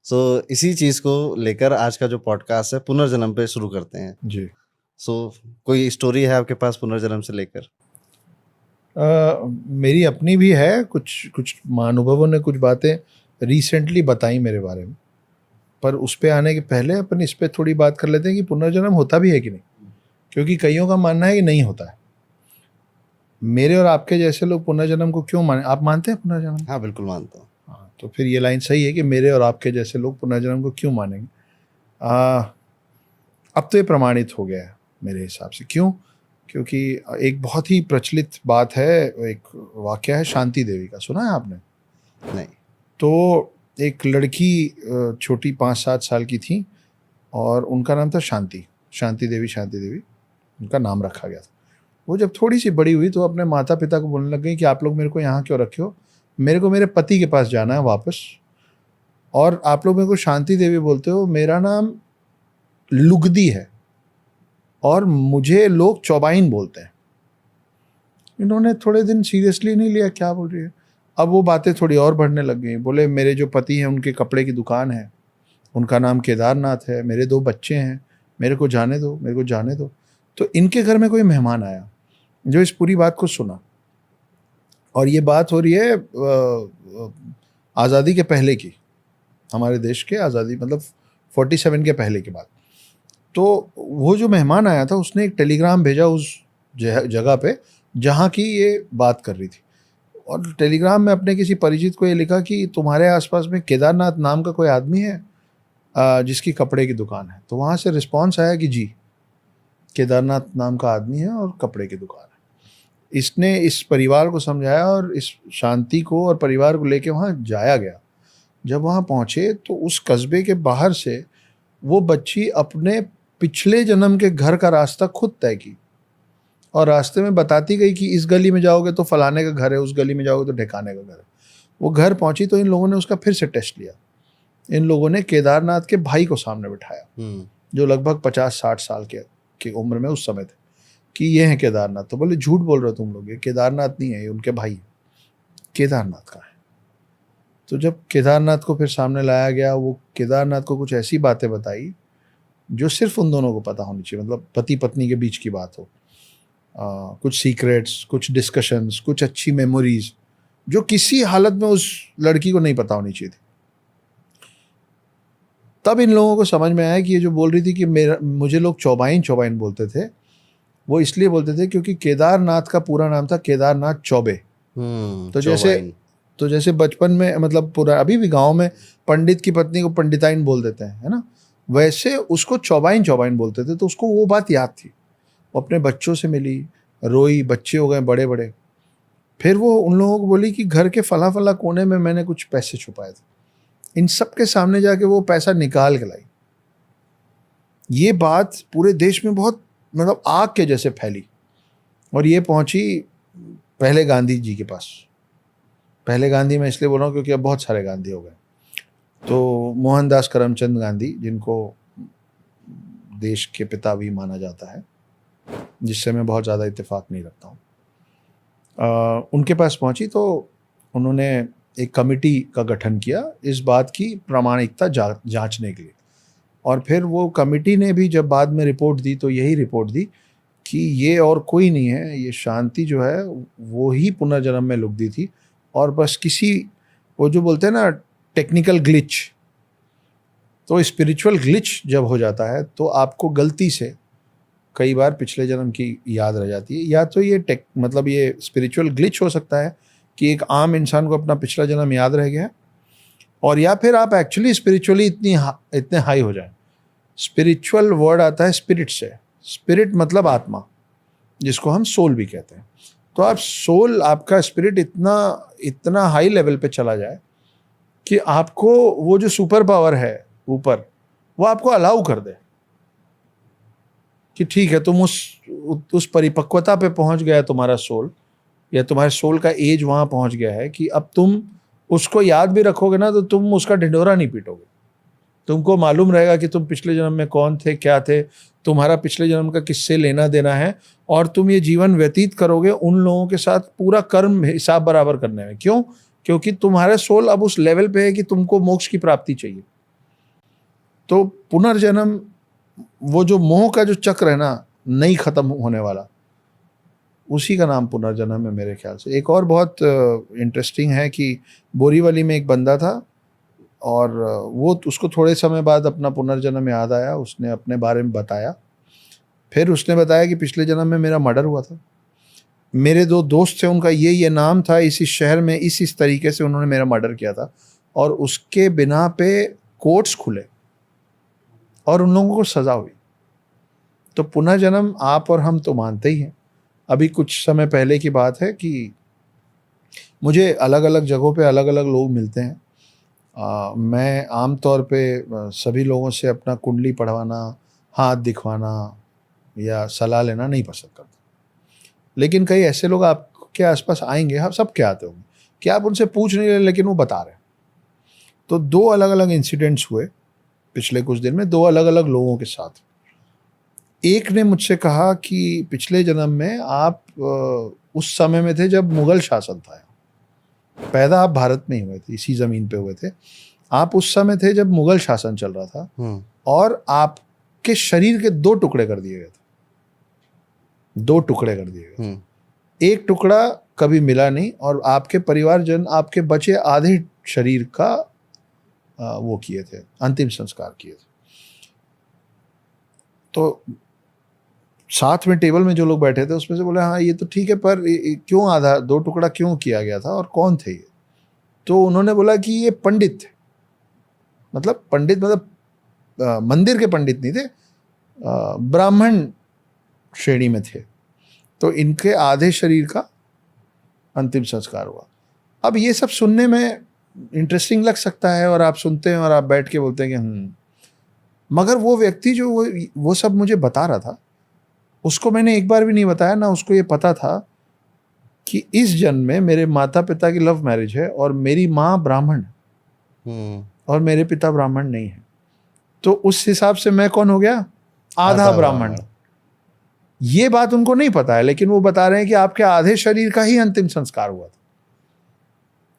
इसी चीज़ को लेकर आज का जो पॉडकास्ट है पुनर्जन्म पे शुरू करते हैं। जी। कोई स्टोरी है आपके पास पुनर्जन्म से लेकर? मेरी अपनी भी है, कुछ कुछ महानुभवों ने कुछ बातें रिसेंटली बताई मेरे बारे में, पर उस पे आने के पहले अपन इस पे थोड़ी बात कर लेते हैं कि पुनर्जन्म होता भी है कि नहीं, क्योंकि कईयों का मानना है कि नहीं होता है। मेरे और आपके जैसे लोग पुनर्जन्म को क्यों माने? आप मानते हैं पुनर्जन्म? हाँ, बिल्कुल मानता हूँ। हाँ, तो फिर ये लाइन सही है कि मेरे और आपके जैसे लोग पुनर्जन्म को क्यों मानेंगे। अब तो ये प्रमाणित हो गया है मेरे हिसाब से। क्यों? क्योंकि एक बहुत ही प्रचलित बात है, एक वाकया है शांति देवी का, सुना है आपने? नहीं। तो एक लड़की छोटी 5-7 साल की थी और उनका नाम था शांति देवी उनका नाम रखा गया था। वो जब थोड़ी सी बड़ी हुई तो अपने माता पिता को बोलने लग गई कि आप लोग मेरे को यहाँ क्यों रखे हो, मेरे को मेरे पति के पास जाना है वापस, और आप लोग मेरे को शांति देवी बोलते हो, मेरा नाम लुगदी है और मुझे लोग चौबाइन बोलते हैं। इन्होंने थोड़े दिन सीरियसली नहीं लिया, क्या बोल रही है। अब वो बातें थोड़ी और बढ़ने लग गई। बोले मेरे जो पति हैं उनके कपड़े की दुकान है, उनका नाम केदारनाथ है, मेरे 2 बच्चे हैं, मेरे को जाने दो। तो इनके घर में कोई मेहमान आया जो इस पूरी बात को सुना, और ये बात हो रही है आज़ादी के पहले की, हमारे देश के आज़ादी मतलब 47 के पहले की बात। तो वो जो मेहमान आया था उसने एक टेलीग्राम भेजा उस जगह पे जहाँ की ये बात कर रही थी, और टेलीग्राम में अपने किसी परिचित को ये लिखा कि तुम्हारे आसपास में केदारनाथ नाम का कोई आदमी है जिसकी कपड़े की दुकान है। तो वहाँ से रिस्पांस आया कि जी, केदारनाथ नाम का आदमी है और कपड़े की दुकान है। इसने इस परिवार को समझाया और इस शांति को और परिवार को लेके वहाँ जाया गया। जब वहाँ पहुँचे तो उस कस्बे के बाहर से वो बच्ची अपने पिछले जन्म के घर का रास्ता खुद तय की, और रास्ते में बताती गई कि इस गली में जाओगे तो फलाने का घर है, उस गली में जाओगे तो ढिकाने का घर है। वो घर पहुंची तो इन लोगों ने उसका फिर से टेस्ट लिया। इन लोगों ने केदारनाथ के भाई को सामने बिठाया जो लगभग 50-60 साल के उम्र में उस समय थे, कि ये हैं केदारनाथ। तो बोले झूठ बोल रहे हो तुम लोग, ये केदारनाथ नहीं है, ये उनके भाई। केदारनाथ का है। तो जब केदारनाथ को फिर सामने लाया गया, वो केदारनाथ को कुछ ऐसी बातें बताई जो सिर्फ उन दोनों को पता होनी चाहिए, मतलब पति पत्नी के बीच की बात हो। कुछ सीक्रेट्स, कुछ डिस्कशंस, कुछ अच्छी मेमोरीज जो किसी हालत में उस लड़की को नहीं पता होनी चाहिए थी। तब इन लोगों को समझ में आया कि ये जो बोल रही थी कि मुझे लोग चौबाइन बोलते थे, वो इसलिए बोलते थे क्योंकि केदारनाथ का पूरा नाम था केदारनाथ चौबे। तो जैसे बचपन में, मतलब पूरा अभी भी गांव में पंडित की पत्नी को पंडिताइन बोल देते हैं, है ना, वैसे उसको चौबाइन बोलते थे। तो उसको वो बात याद थी। वो अपने बच्चों से मिली, रोई, बच्चे हो गए बड़े बड़े। फिर वो उन लोगों को बोली कि घर के फला कोने में मैंने कुछ पैसे छुपाए थे। इन सब के सामने जाके वो पैसा निकाल के लाई। ये बात पूरे देश में बहुत मतलब आग के जैसे फैली, और ये पहुंची पहले गांधी जी के पास। पहले गांधी मैं इसलिए बोल रहा हूँ क्योंकि अब बहुत सारे गांधी हो गए। तो मोहनदास करमचंद गांधी, जिनको देश के पिता भी माना जाता है, जिससे मैं बहुत ज़्यादा इत्तेफाक नहीं रखता हूँ, उनके पास पहुंची तो उन्होंने एक कमेटी का गठन किया इस बात की प्रामाणिकता जांचने के लिए। और फिर वो कमेटी ने भी जब बाद में रिपोर्ट दी तो यही रिपोर्ट दी कि ये और कोई नहीं है, ये शांति जो है वो ही पुनर्जन्म में लुगदी थी, और बस किसी, वो जो बोलते हैं ना टेक्निकल ग्लिच, तो स्पिरिचुअल ग्लिच जब हो जाता है तो आपको गलती से कई बार पिछले जन्म की याद रह जाती है। या तो ये मतलब ये स्पिरिचुअल ग्लिच हो सकता है कि एक आम इंसान को अपना पिछला जन्म याद रह गया, और या फिर आप एक्चुअली स्पिरिचुअली इतने हाई हो जाए। स्पिरिचुअल वर्ड आता है स्पिरिट से। स्पिरिट मतलब आत्मा, जिसको हम सोल भी कहते हैं। तो आप सोल, आपका स्पिरिट इतना हाई लेवल पे चला जाए कि आपको वो जो सुपर पावर है ऊपर, वो आपको अलाउ कर दे कि ठीक है, तुम उस परिपक्वता पे पहुंच गया है तुम्हारा सोल, या तुम्हारे सोल का एज वहां पहुंच गया है कि अब तुम उसको याद भी रखोगे ना तो तुम उसका ढिंढोरा नहीं पीटोगे। तुमको मालूम रहेगा कि तुम पिछले जन्म में कौन थे, क्या थे, तुम्हारा पिछले जन्म का किससे लेना देना है, और तुम ये जीवन व्यतीत करोगे उन लोगों के साथ पूरा कर्म हिसाब बराबर करने में। क्यों? क्योंकि तुम्हारा सोल अब उस लेवल पे है कि तुमको मोक्ष की प्राप्ति चाहिए। तो पुनर्जन्म, वो जो मोह का जो चक्र है ना, नहीं खत्म होने वाला, उसी का नाम पुनर्जन्म है मेरे ख्याल से। एक और बहुत इंटरेस्टिंग है कि बोरीवली में एक बंदा था, और वो उसको थोड़े समय बाद अपना पुनर्जन्म याद आया, उसने अपने बारे में बताया। फिर उसने बताया कि पिछले जन्म में मेरा मर्डर हुआ था, मेरे 2 दोस्त थे, उनका ये नाम था, इसी शहर में इस तरीके से उन्होंने मेरा मर्डर किया था, और उसके बिना पे कोर्ट्स खुले और उन लोगों को सज़ा हुई। तो पुनर्जन्म आप और हम तो मानते ही हैं। अभी कुछ समय पहले की बात है कि मुझे अलग अलग जगहों पे अलग अलग लोग मिलते हैं। मैं आम तौर पे सभी लोगों से अपना कुंडली पढ़वाना, हाथ दिखवाना या सलाह लेना नहीं पसंद करता। लेकिन कई ऐसे लोग आपके आसपास आएंगे, हम सब क्या आते होंगे, कि आप उनसे पूछ नहीं रहे लेकिन वो बता रहे हैं। तो 2 अलग अलग इंसिडेंट्स हुए पिछले कुछ दिन में, 2 अलग अलग लोगों के साथ। एक ने मुझसे कहा कि पिछले जन्म में आप उस समय में थे जब मुगल शासन था, पैदा आप भारत में ही हुए थे, इसी ज़मीन पे हुए थे, आप उस समय थे जब मुगल शासन चल रहा था, और आपके शरीर के 2 टुकड़े कर दिए गए थे, 2 टुकड़े कर दिए गए। एक टुकड़ा कभी मिला नहीं, और आपके परिवारजन आपके बचे आधे शरीर का वो किए थे, अंतिम संस्कार किए थे। तो साथ में टेबल में जो लोग बैठे थे उसमें से बोले, हाँ ये तो ठीक है, पर क्यों आधा 2 टुकड़ा क्यों किया गया था और कौन थे ये? तो उन्होंने बोला कि ये पंडित थे। मतलब पंडित मतलब मंदिर के पंडित नहीं थे, ब्राह्मण श्रेणी में थे। तो इनके आधे शरीर का अंतिम संस्कार हुआ। अब ये सब सुनने में इंटरेस्टिंग लग सकता है, और आप सुनते हैं और आप बैठ के बोलते हैं कि मगर वो व्यक्ति जो वो सब मुझे बता रहा था, उसको मैंने एक बार भी नहीं बताया, ना उसको ये पता था कि इस जन्म में मेरे माता पिता की लव मैरिज है, और मेरी माँ ब्राह्मण है और मेरे पिता ब्राह्मण नहीं है। तो उस हिसाब से मैं कौन हो गया? आधा ब्राह्मण। ये बात उनको नहीं पता है, लेकिन वो बता रहे हैं कि आपके आधे शरीर का ही अंतिम संस्कार हुआ था।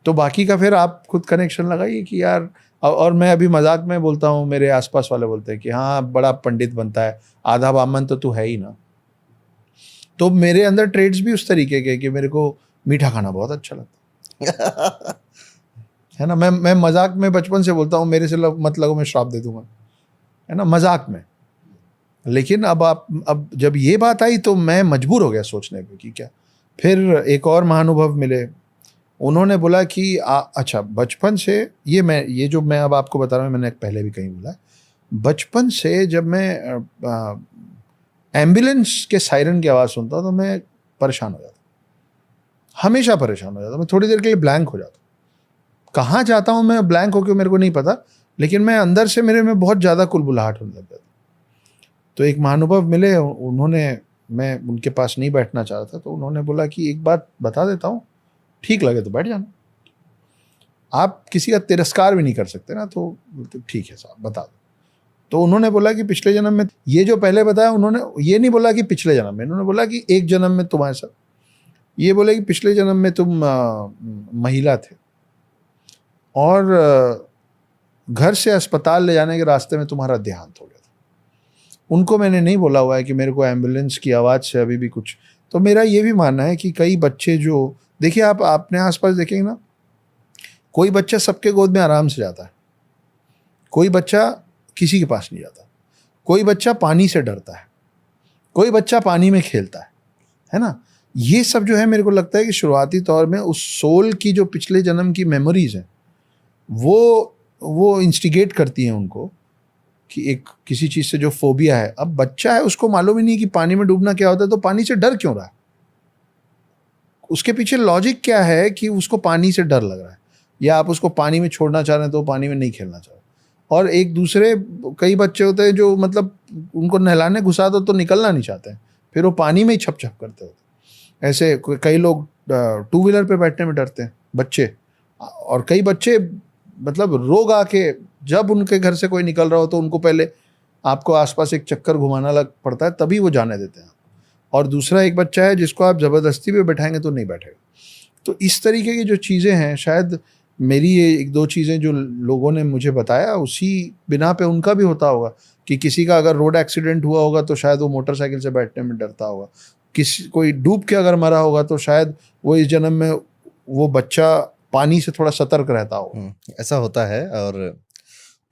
तो बाकी का फिर आप खुद कनेक्शन लगाइए कि यार, और मैं अभी मजाक में बोलता हूँ, मेरे आसपास वाले बोलते हैं कि हाँ बड़ा पंडित बनता है, आधा ब्राह्मण तो तू है ही ना। तो मेरे अंदर ट्रेड्स भी उस तरीके के कि मेरे को मीठा खाना बहुत अच्छा लगता है ना। मैं मजाक में बचपन से बोलता हूँ, मेरे से मत लगो, मैं श्राप दे दूंगा, है ना, मजाक में। लेकिन अब जब ये बात आई तो मैं मजबूर हो गया सोचने पे कि क्या। फिर एक और महानुभव मिले, उन्होंने बोला कि अच्छा बचपन से ये जो मैं अब आपको बता रहा हूँ, मैंने पहले भी कहीं बोला, बचपन से जब मैं एम्बुलेंस के सायरन की आवाज़ सुनता तो मैं परेशान हो जाता, हमेशा परेशान हो जाता। मैं थोड़ी देर के लिए ब्लैंक हो जाता, कहाँ जाता हूँ मैं ब्लैंक होकर मेरे को नहीं पता, लेकिन मैं अंदर से मेरे में बहुत ज़्यादा कुलबुलाहट होने लग जाती। तो एक महानुभव मिले, मैं उनके पास नहीं बैठना चाह रहा था, तो उन्होंने बोला कि एक बात बता देता हूँ, ठीक लगे तो बैठ जाना, आप किसी का तिरस्कार भी नहीं कर सकते ना। तो ठीक है साहब बता दो। तो उन्होंने बोला कि पिछले जन्म में, ये जो पहले बताया उन्होंने ये नहीं बोला कि पिछले जन्म में, उन्होंने बोला कि एक जन्म में तुम्हारे साथ, ये बोले कि पिछले जन्म में तुम महिला थे, और घर से अस्पताल ले जाने के रास्ते में तुम्हारा देहांत हो गया था। उनको मैंने नहीं बोला हुआ है कि मेरे को एम्बुलेंस की आवाज़ से अभी भी कुछ। तो मेरा ये भी मानना है कि कई बच्चे जो, देखिए आप अपने आसपास देखेंगे ना, कोई बच्चा सबके गोद में आराम से जाता है, कोई बच्चा किसी के पास नहीं जाता, कोई बच्चा पानी से डरता है, कोई बच्चा पानी में खेलता है ना। ये सब जो है, मेरे को लगता है कि शुरुआती तौर में उस सोल की जो पिछले जन्म की मेमोरीज हैं, वो इंस्टिगेट करती हैं उनको कि एक किसी चीज़ से जो फोबिया है। अब बच्चा है, उसको मालूम ही नहीं कि पानी में डूबना क्या होता है, तो पानी से डर क्यों रहा है, उसके पीछे लॉजिक क्या है कि उसको पानी से डर लग रहा है, या आप उसको पानी में छोड़ना चाह रहे हैं तो पानी में नहीं खेलना चाह रहे। और एक दूसरे कई बच्चे होते हैं जो मतलब उनको नहलाने घुसा दो तो निकलना नहीं चाहते हैं, फिर वो पानी में ही छप छप करते होते। ऐसे कई लोग 2 व्हीलर पे बैठने में डरते हैं बच्चे, और कई बच्चे मतलब रोग आके जब उनके घर से कोई निकल रहा हो तो उनको पहले आपको आसपास एक चक्कर घुमाना लग पड़ता है, तभी वो जाने देते हैं। और दूसरा एक बच्चा है जिसको आप ज़बरदस्ती पे बैठाएंगे तो नहीं बैठेगा। तो इस तरीके की जो चीज़ें हैं, शायद मेरी ये एक दो चीज़ें जो लोगों ने मुझे बताया, उसी बिना पे उनका भी होता होगा कि किसी का अगर रोड एक्सीडेंट हुआ होगा तो शायद वो मोटरसाइकिल से बैठने में डरता होगा, किसी कोई डूब के अगर मरा होगा तो शायद वो इस जन्म में वो बच्चा पानी से थोड़ा सतर्क रहता होगा। ऐसा होता है। और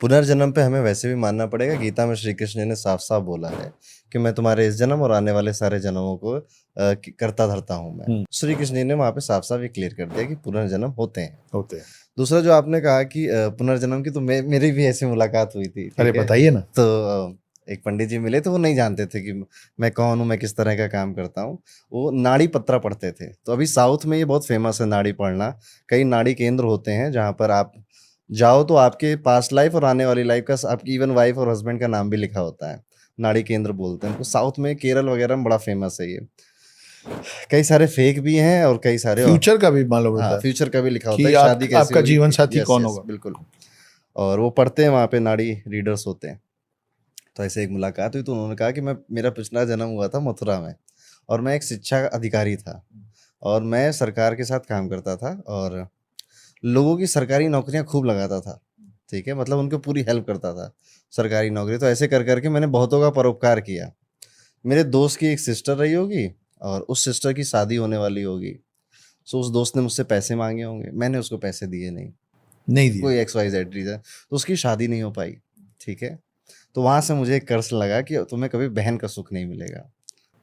पुनर्जन्म पे हमें वैसे भी मानना पड़ेगा। गीता में श्री कृष्ण ने साफ साफ बोला है कि मैं तुम्हारे इस जन्म और आने वाले सारे जन्मों को करता धरता हूँ मैं। श्री कृष्ण जी ने वहाँ पे साफ साफ ये क्लियर कर दिया कि पुनर्जन्म होते हैं। दूसरा जो आपने कहा कि पुनर्जन्म की, तो मेरी भी ऐसी मुलाकात हुई थी। अरे बताइए ना। तो एक पंडित जी मिले, तो वो नहीं जानते थे कि मैं कौन हूँ, मैं किस तरह का काम करता हूँ। वो नाड़ी पत्रा पढ़ते थे। तो अभी साउथ में ये बहुत फेमस है नाड़ी पढ़ना। कई नाड़ी केंद्र होते हैं जहाँ पर आप जाओ तो आपके पास्ट लाइफ और आने वाली लाइफ का, आपकी इवन वाइफ और हस्बैंड का नाम भी लिखा होता है। नाड़ी केंद्र बोलते हैं उनको। साउथ में, केरल वगैरह में बड़ा फेमस है ये। कई सारे फेक भी हैं और कई सारे फ्यूचर का भी मालूम होता हाँ, है फ्यूचर का भी लिखा होता कि है, शादी कैसे आपका होगी, जीवन साथी यस, कौन यस, होगा। बिल्कुल। और वो पढ़ते हैं वहाँ पे, नाड़ी रीडर्स होते हैं। तो ऐसे एक मुलाकात हुई, तो उन्होंने कहा कि मेरा पिछला जन्म हुआ था मथुरा में, और मैं एक शिक्षा अधिकारी था, और मैं सरकार के साथ काम करता था, और लोगों की सरकारी नौकरियां खूब लगाता था। ठीक है, मतलब उनको पूरी हेल्प करता था सरकारी नौकरी। तो ऐसे कर करके मैंने बहुतों का परोपकार किया। मेरे दोस्त की एक सिस्टर रही होगी, और उस सिस्टर की शादी होने वाली होगी। सो उस दोस्त ने मुझसे पैसे मांगे होंगे, मैंने उसको पैसे दिए नहीं दिए। कोई XYZ रीज़न, तो उसकी शादी नहीं हो पाई। ठीक है, तो वहाँ से मुझे एक कर्स लगा कि तुम्हें कभी बहन का सुख नहीं मिलेगा।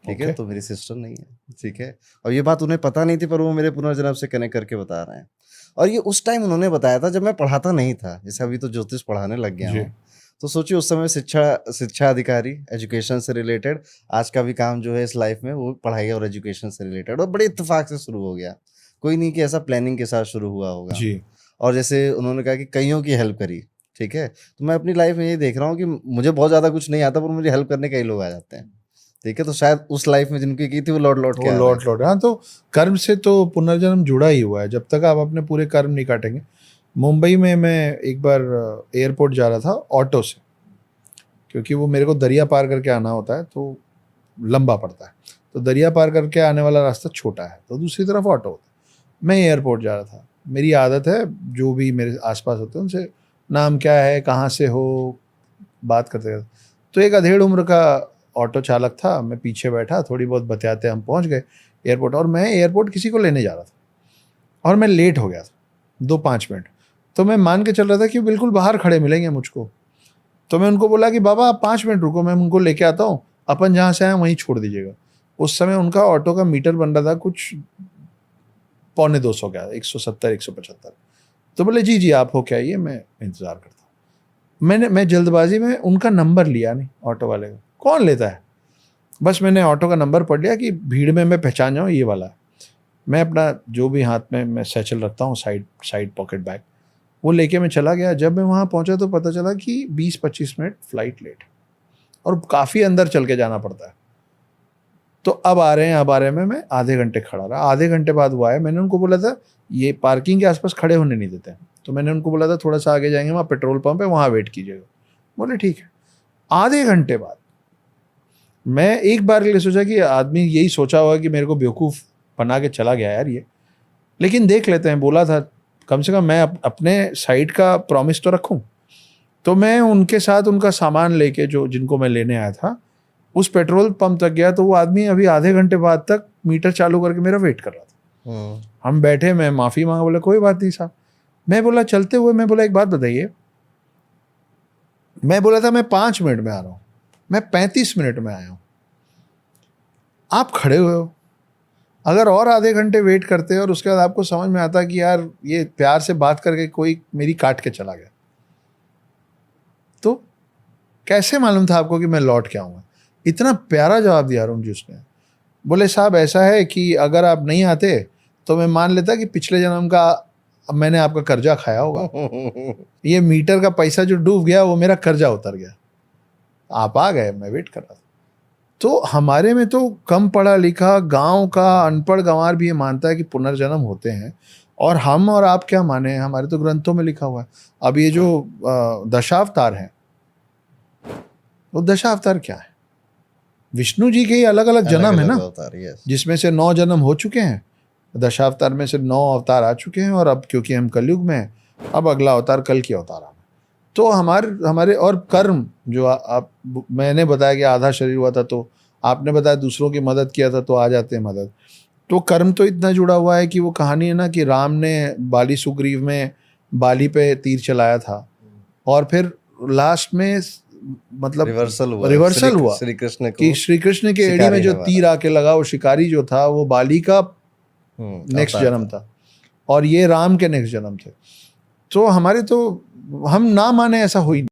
ठीक है, तो मेरी सिस्टर नहीं है। ठीक है, और ये बात उन्हें पता नहीं थी, पर वो मेरे पुनर्जन्म से कनेक्ट करके बता रहे हैं। और ये उस टाइम उन्होंने बताया था जब मैं पढ़ाता नहीं था। जैसे अभी तो ज्योतिष पढ़ाने लग गया हूँ। तो सोचिए उस समय शिक्षा अधिकारी, एजुकेशन से रिलेटेड। आज का भी काम जो है इस लाइफ में, वो पढ़ाई और एजुकेशन से रिलेटेड, और बड़े इत्तेफाक से शुरू हो गया। कोई नहीं कि ऐसा प्लानिंग के साथ शुरू हुआ होगा जी। और जैसे उन्होंने कहा कि कईयों की हेल्प करी। ठीक है, तो मैं अपनी लाइफ में ये देख रहा हूँ कि मुझे बहुत ज़्यादा कुछ नहीं आता, पर मुझे हेल्प करने कई लोग आ जाते हैं। ठीक है, तो शायद उस लाइफ में जिनकी की थी वो लौट के आ रहे हैं। हाँ, तो कर्म से तो पुनर्जन्म जुड़ा ही हुआ है। जब तक आप अपने पूरे कर्म नहीं काटेंगे। मुंबई में मैं एक बार एयरपोर्ट जा रहा था ऑटो से, क्योंकि वो मेरे को दरिया पार करके आना होता है, तो लंबा पड़ता है। तो दरिया पार करके आने वाला रास्ता छोटा है, तो दूसरी तरफ ऑटो होता है। मैं एयरपोर्ट जा रहा था। मेरी आदत है, जो भी मेरे आसपास होते हैं उनसे नाम क्या है, कहाँ से हो, बात करते करते। तो एक अधेड़ उम्र का ऑटो चालक था, मैं पीछे बैठा, थोड़ी बहुत बतियाते हम पहुंच गए एयरपोर्ट। और मैं एयरपोर्ट किसी को लेने जा रहा था, और मैं लेट हो गया था 2-5 मिनट। तो मैं मान के चल रहा था कि बिल्कुल बाहर खड़े मिलेंगे मुझको। तो मैं उनको बोला कि बाबा आप 5 मिनट रुको, मैं उनको लेके आता हूँ, अपन जहाँ से आए वहीं छोड़ दीजिएगा। उस समय उनका ऑटो का मीटर बन रहा था कुछ 250 का, 170-175। तो बोले जी जी आप होके आइए, मैं इंतज़ार करता हूँ। मैं जल्दबाजी में उनका नंबर लिया नहीं, ऑटो वाले का। कौन लेता है, बस मैंने ऑटो का नंबर पढ़ लिया कि भीड़ में मैं पहचान जाऊँ ये वाला है। मैं अपना जो भी हाथ में मैं सैचल रखता हूँ, साइड पॉकेट बैग, वो लेके मैं चला गया। जब मैं वहाँ पहुँचा तो पता चला कि 20-25 मिनट फ्लाइट लेट, और काफ़ी अंदर चल के जाना पड़ता है। तो अब आ रहे हैं में मैं आधे घंटे खड़ा रहा। आधे घंटे बाद वो आए। मैंने उनको बोला था ये पार्किंग के आसपास खड़े होने नहीं देते हैं, तो मैंने उनको बोला था थोड़ा सा आगे जाएंगे, वहाँ पेट्रोल पंप है, वहाँ वेट कीजिएगा। बोले ठीक है। आधे घंटे बाद मैं एक बार के लिए सोचा कि आदमी यही सोचा होगा कि मेरे को बेवकूफ़ बना के चला गया यार ये, लेकिन देख लेते हैं। बोला था कम से कम मैं अपने साइड का प्रॉमिस तो रखूं। तो मैं उनके साथ उनका सामान लेके, जो जिनको मैं लेने आया था, उस पेट्रोल पंप तक गया। तो वो आदमी अभी आधे घंटे बाद तक मीटर चालू करके मेरा वेट कर रहा था। हम बैठे, मैं माफ़ी मांगा, बोला कोई बात नहीं साहब। मैं बोला चलते हुए, मैं बोला एक बात बताइए, मैं बोला था मैं 5 मिनट में आ रहा हूँ, मैं 35 मिनट में आया हूँ, आप खड़े हुए हो। अगर और आधे घंटे वेट करते और उसके बाद आपको समझ में आता कि यार ये प्यार से बात करके कोई मेरी काट के चला गया, तो कैसे मालूम था आपको कि मैं लौट के आऊँगा। इतना प्यारा जवाब दिया अरुण जी उसने। बोले साहब ऐसा है कि अगर आप नहीं आते तो मैं मान लेता कि पिछले जन्म का मैंने आपका कर्जा खाया होगा। ये मीटर का पैसा जो डूब गया वो मेरा कर्जा उतर गया, आप आ गए, मैं वेट कर रहा था। तो हमारे में तो कम पढ़ा लिखा गांव का अनपढ़ गंवार भी ये मानता है कि पुनर्जन्म होते हैं, और हम और आप क्या माने, हमारे तो ग्रंथों में लिखा हुआ है। अब ये जो दशावतार हैं, वो दशावतार क्या है, विष्णु जी के ही अलग अलग जन्म है ना, जिसमें से 9 जन्म हो चुके हैं। दशावतार में से 9 अवतार आ चुके हैं, और अब क्योंकि हम कलयुग में हैं, अब अगला अवतार कल की अवतार आ। तो हमारे और कर्म जो आप, मैंने बताया कि आधा शरीर हुआ था, तो आपने बताया दूसरों की मदद किया था, तो आ जाते हैं मदद। तो कर्म तो इतना जुड़ा हुआ है कि वो कहानी है ना कि राम ने बाली सुग्रीव में बाली पे तीर चलाया था, और फिर लास्ट में मतलब रिवर्सल हुआ श्री कृष्ण कि को श्री कृष्ण के एड़ी शिकारी में जो ने मारा। तीर आके लगा, वो शिकारी जो था वो बाली का नेक्स्ट अवतार जन्म था, और ये राम के नेक्स्ट जन्म थे। तो हमारे तो हम ना माने ऐसा हो ही नहीं।